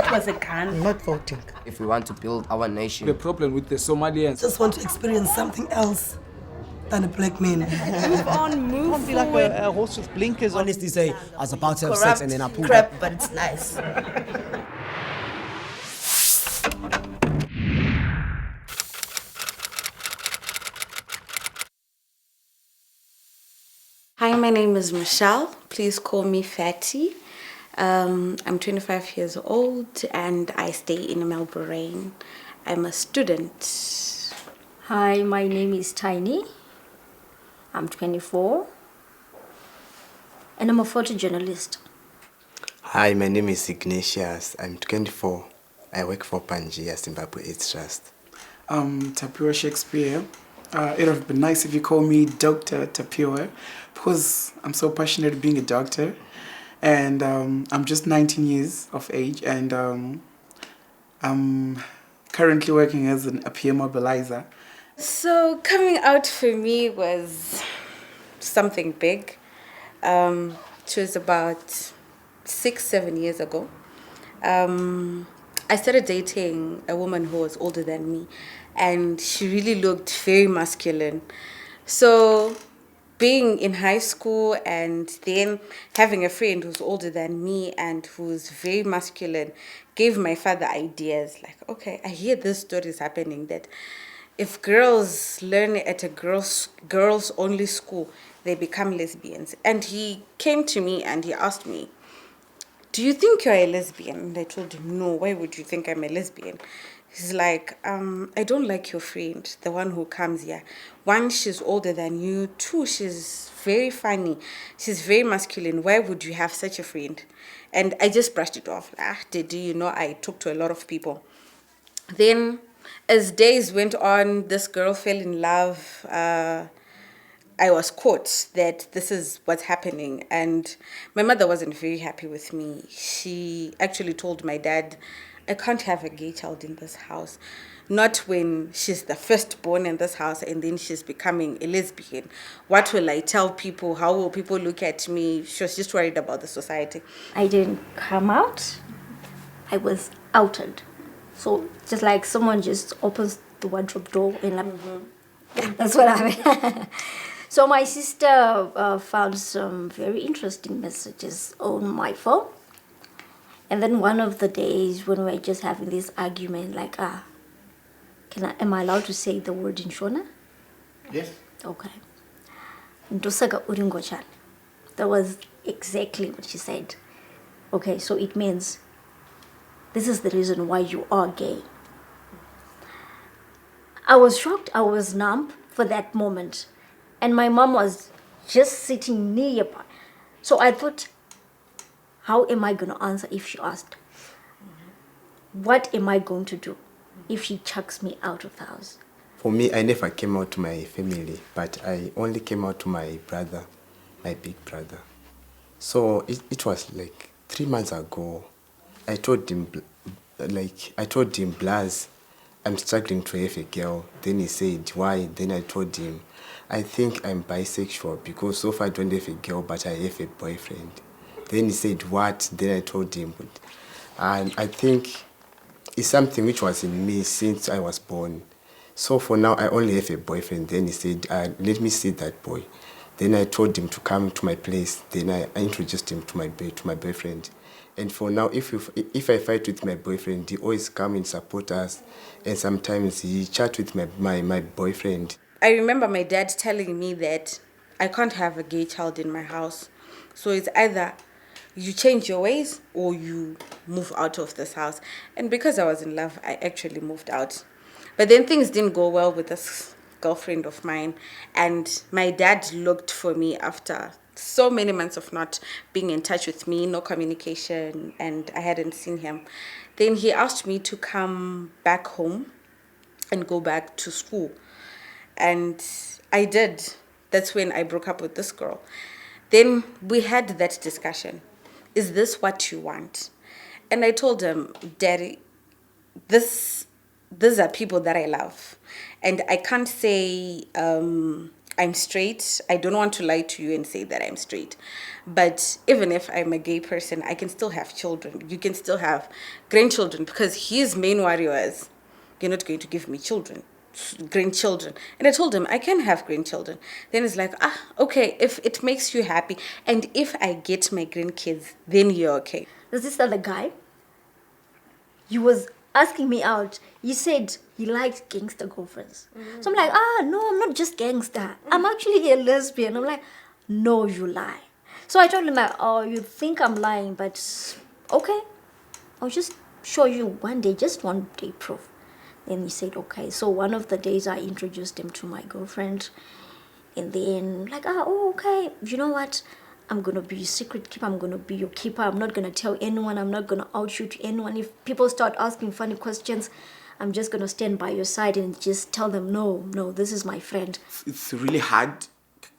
That was a gun. I'm not voting. If we want to build our nation. The problem with the Somalians. Just want to experience something else than a black man. Move on, move Can't be like a horse with blinkers on. Honestly say, I was about to have Corrupt sex and then I pulled crap, up. but it's nice. Hi, my name is Michelle. Please call me Fatty. I'm 25 years old and I stay in Melbourne. I'm a student. Hi, my name is Tiny. I'm 24 and I'm a photojournalist. Hi, my name is Ignatius. I'm 24. I work for Pangaea Zimbabwe AIDS Trust. Tapio Shakespeare. It would have been nice if you call me Dr. Tapio because I'm so passionate about being a doctor. And I'm just 19 years of age and I'm currently working as a peer mobilizer. So coming out for me was something big. It was about 6-7 years ago. I started dating a woman who was older than me and she really looked very masculine. So being in high school and then having a friend who's older than me and who's very masculine gave my father ideas like, okay, I hear this stories happening that if girls learn at a girls only school, they become lesbians. And he came to me and he asked me, do you think you're a lesbian? And I told him, no, why would you think I'm a lesbian? He's like, I don't like your friend, the one who comes here. One, she's older than you. Two, she's very funny. She's very masculine. Why would you have such a friend? And I just brushed it off. Do you know, I talk to a lot of people. Then, as days went on, this girl fell in love. I was caught that this is what's happening. And my mother wasn't very happy with me. She actually told my dad, I can't have a gay child in this house. Not when she's the firstborn in this house and then she's becoming a lesbian. What will I tell people? How will people look at me? She was just worried about the society. I didn't come out. I was outed. So just like someone just opens the wardrobe door and like, that's what happened. So my sister found some very interesting messages on my phone. And then one of the days when we were just having this argument, like, am I allowed to say the word in Shona? Yes. Okay. Ndosaka uringochan. That was exactly what she said. Okay, so it means this is the reason why you are gay. I was shocked, I was numb for that moment. And my mom was just sitting nearby. So I thought, how am I going to answer if she asked? What am I going to do if she chucks me out of the house? For me, I never came out to my family, but I only came out to my brother, my big brother. So it was like 3 months ago. I told him, Blaz, I'm struggling to have a girl. Then he said, why? Then I told him, I think I'm bisexual because so far I don't have a girl, but I have a boyfriend. Then he said, what? Then I told him. And I think it's something which was in me since I was born. So for now, I only have a boyfriend. Then he said, let me see that boy. Then I told him to come to my place. Then I introduced him to my boyfriend. And for now, if I fight with my boyfriend, he always come and support us. And sometimes he chat with my boyfriend. I remember my dad telling me that I can't have a gay child in my house. So it's either you change your ways or you move out of this house. And because I was in love, I actually moved out. But then things didn't go well with this girlfriend of mine. And my dad looked for me after so many months of not being in touch with me, no communication, and I hadn't seen him. Then he asked me to come back home and go back to school. And I did. That's when I broke up with this girl. Then we had that discussion. Is this what you want? And I told him, Daddy, these are people that I love. And I can't say I'm straight. I don't want to lie to you and say that I'm straight. But even if I'm a gay person, I can still have children. You can still have grandchildren, because his main worry was, you're not going to give me grandchildren. And I told him I can have grandchildren. Then he's like, okay, if it makes you happy, and if I get my grandkids, then you're okay. There's this other guy. He was asking me out. He said he liked gangster girlfriends. So I'm like, no, I'm not just gangster. I'm actually a lesbian. I'm like, no, you lie. So I told him like, oh, you think I'm lying, but okay, I'll just show you one day, just one day proof. And he said, okay. So one of the days I introduced him to my girlfriend. And then like, okay, you know what? I'm going to be your secret keeper. I'm going to be your keeper. I'm not going to tell anyone. I'm not going to out you to anyone. If people start asking funny questions, I'm just going to stand by your side and just tell them, no, this is my friend. It's really hard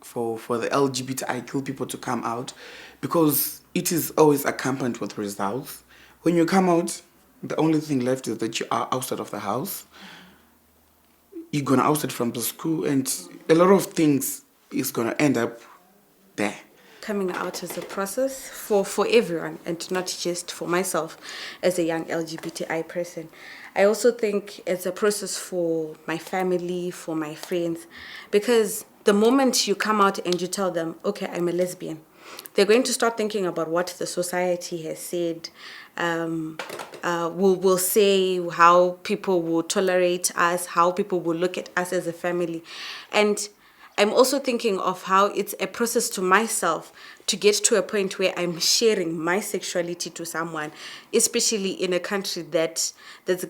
for the LGBTIQ people to come out, because it is always accompanied with results. When you come out, the only thing left is that you are outside of the house. You're going to outside from the school, and a lot of things is going to end up there. Coming out is a process for everyone, and not just for myself as a young LGBTI person. I also think it's a process for my family, for my friends, because the moment you come out and you tell them, okay, I'm a lesbian, they're going to start thinking about what the society has said, will say, how people will tolerate us, how people will look at us as a family. And I'm also thinking of how it's a process to myself to get to a point where I'm sharing my sexuality to someone, especially in a country that's very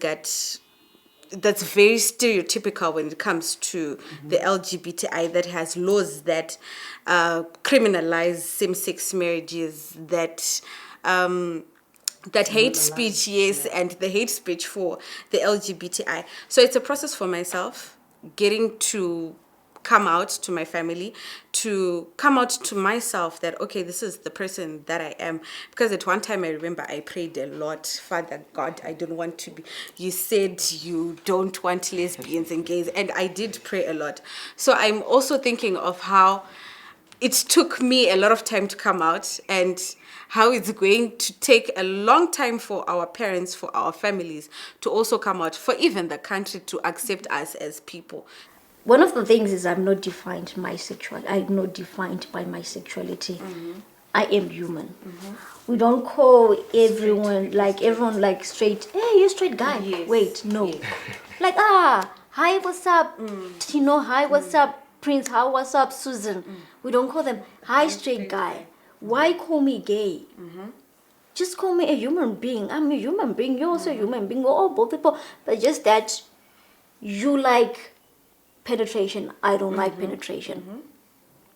stereotypical when it comes to the LGBTI, that has laws that criminalize same-sex marriages, that hate speech, yes, and the hate speech for the LGBTI. So it's a process for myself, getting to come out to my family, to come out to myself that, okay, this is the person that I am. Because at one time I remember I prayed a lot, Father God, I don't want to be, you said you don't want lesbians and gays, and I did pray a lot. So I'm also thinking of how it took me a lot of time to come out, and how it's going to take a long time for our parents, for our families to also come out, for even the country to accept us as people. One of the things is I'm not defined by my sexuality. I am human. We don't call everyone like straight, hey, you straight guy. Yes. Wait, no. Yes. Like, hi, what's up? Tino, hi, what's up? Prince, hi, what's up? Susan. We don't call them, hi, straight guy. Why call me gay? Just call me a human being. I'm a human being. You're also a human being. We're all both people. But just that you like penetration, I don't like penetration.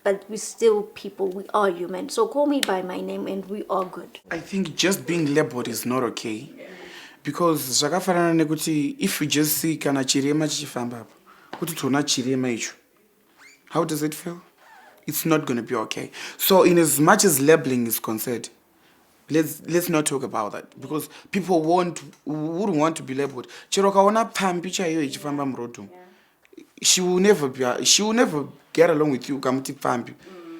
But we're still people, we are human. So call me by my name and we are good. I think just being labeled is not okay. Because zvakafanana nekuti if you just see kana chirema chichifamba apa, kuti tona chirema icho, how does it feel? It's not going to be okay. So in as much as labeling is concerned, let's not talk about that, because people wouldn't want to be labeled. Chero kaona pambi chaiyo ichifamba murodo, she will never get along with you kamuti pambi.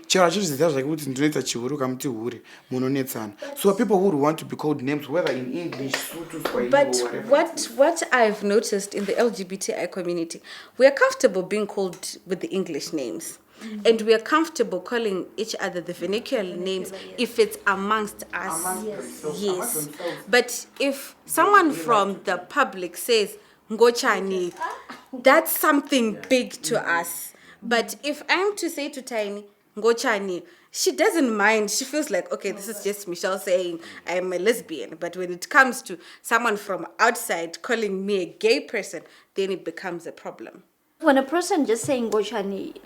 Chero chizita zvakuti ndinoita chihuru kamuti hure munonetsana. So people would want to be called names, whether in English, Swahili, But or whatever. what I've noticed in the LGBTI community, we are comfortable being called with the English names. And we are comfortable calling each other the vernacular names if it's amongst us. Yes. But if someone from the public says Ngochani, that's something big to us. But if I'm to say to Tiny Ngochani, she doesn't mind. She feels like, okay, this is just Michelle saying I'm a lesbian. But when it comes to someone from outside calling me a gay person, then it becomes a problem. When a person just saying Ngochani,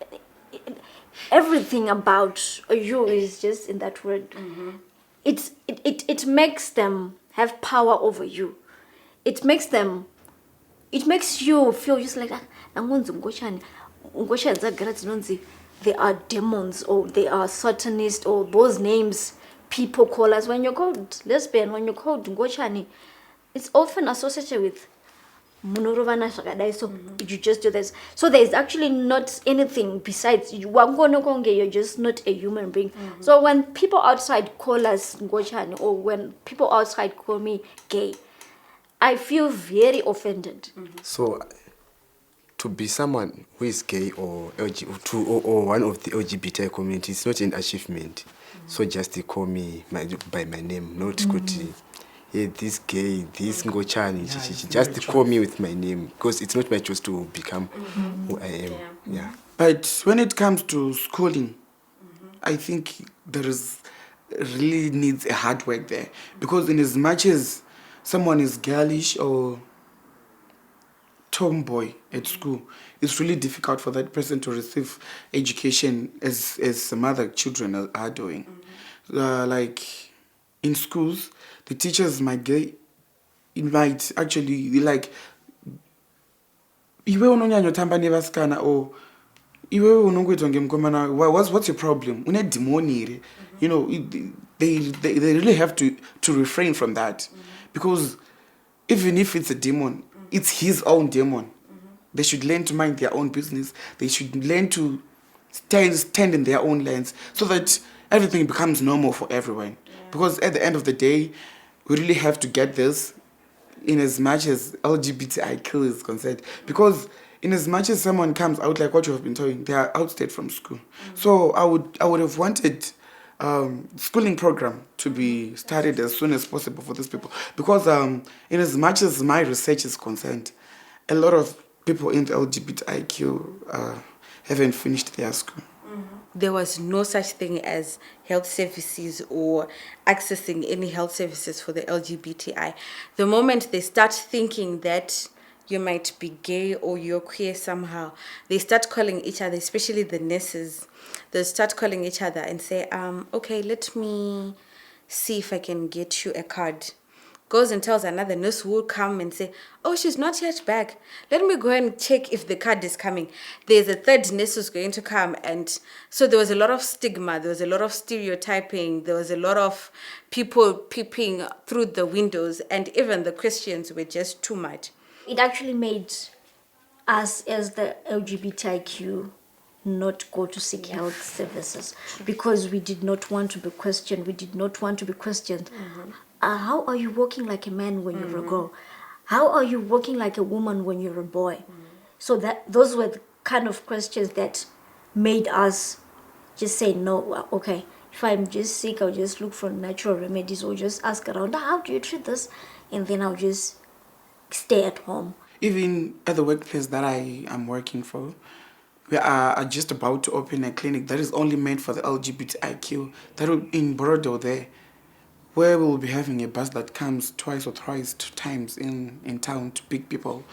everything about you is just in that word. It makes them have power over you. It makes you feel just like they are demons, or they are satanists, or those names people call us. When you're called lesbian, when you're called Ngochani, it's often associated with munorovana zvakadai, so you just do this. So there's actually not anything besides wangonokonge, you're just not a human being. So when people outside call us ngochani, or when people outside call me gay, I feel very offended. So to be someone who is gay or or one of the LGBT community is not an achievement. So just they call me by my name, not Kuti. Hey, this gay, this Ngochani, just call me with my name, because it's not my choice to become who I am. Yeah. But when it comes to schooling, I think there is really needs a hard work there, because in as much as someone is girlish or tomboy at school, it's really difficult for that person to receive education as some other children are doing. Like in schools, the teachers might actually like iwe unonyanyotamba nevasikana, or iwe unongoitwa ngemukomana, what's your problem? Une demoni here. You know, they really have to refrain from that, because even if it's a demon, it's his own demon. They should learn to mind their own business. They should learn to stand in their own lanes, so that everything becomes normal for everyone. Because at the end of the day, we really have to get this in as much as LGBTIQ is concerned. Because in as much as someone comes out like what you have been telling, they are ousted from school. So I would have wanted schooling program to be started as soon as possible for these people. Because in as much as my research is concerned, a lot of people in the LGBTIQ haven't finished their school. There was no such thing as health services or accessing any health services for the LGBTI. The moment they start thinking that you might be gay or you're queer somehow, they start calling each other, especially the nurses. They'll start calling each other and say, okay, let me see if I can get you a card. Goes and tells another nurse who will come and say, oh, she's not yet back. Let me go and check if the card is coming. There's a third nurse who's going to come. And so there was a lot of stigma. There was a lot of stereotyping. There was a lot of people peeping through the windows. And even the questions were just too much. It actually made us as the LGBTIQ not go to seek health services, because we did not want to be questioned. We did not want to be questioned. How are you walking like a man when you're a girl? How are you walking like a woman when you're a boy? So those were the kind of questions that made us just say, no, okay, if I'm just sick, I'll just look for natural remedies, or just ask around, how do you treat this? And then I'll just stay at home. Even at the workplace that I am working for, we are just about to open a clinic that is only meant for the LGBTIQ, that will in Borodo there, where we'll be having a bus that comes twice or thrice, 2 times in town to pick people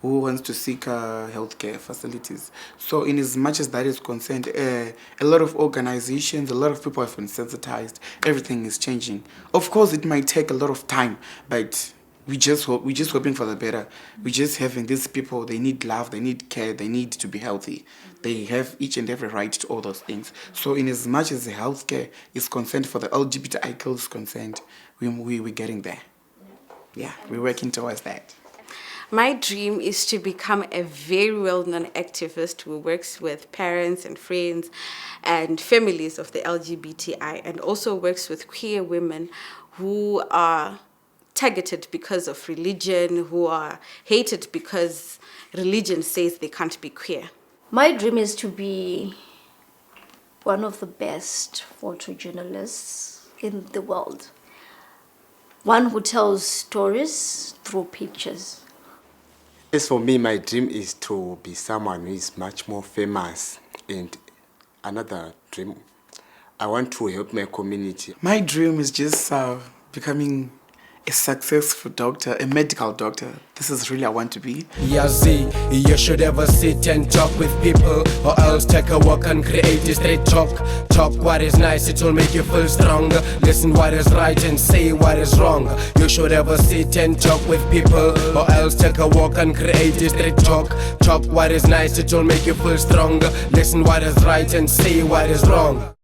who wants to seek healthcare facilities. So in as much as that is concerned, a lot of organizations, a lot of people have been sensitized. Everything is changing. Of course, it might take a lot of time, but we're just hoping for the better. We're just having these people, they need love, they need care, they need to be healthy. They have each and every right to all those things. So in as much as the healthcare is concerned for the LGBTIQ is concerned, we're getting there. Yeah, we're working towards that. My dream is to become a very well-known activist who works with parents and friends and families of the LGBTI, and also works with queer women who are targeted because of religion, who are hated because religion says they can't be queer. My dream is to be one of the best photojournalists in the world. One who tells stories through pictures. As for me, my dream is to be someone who is much more famous. And another dream, I want to help my community. My dream is just becoming a successful doctor, a medical doctor. This is really I want to be. Yeah, see, you should ever sit and talk with people, or else take a walk and create a straight talk. Talk what is nice, it will make you feel stronger. Listen what is right and say what is wrong. You should ever sit and talk with people, or else take a walk and create a straight talk. Talk what is nice, it will make you feel stronger. Listen what is right and say what is wrong.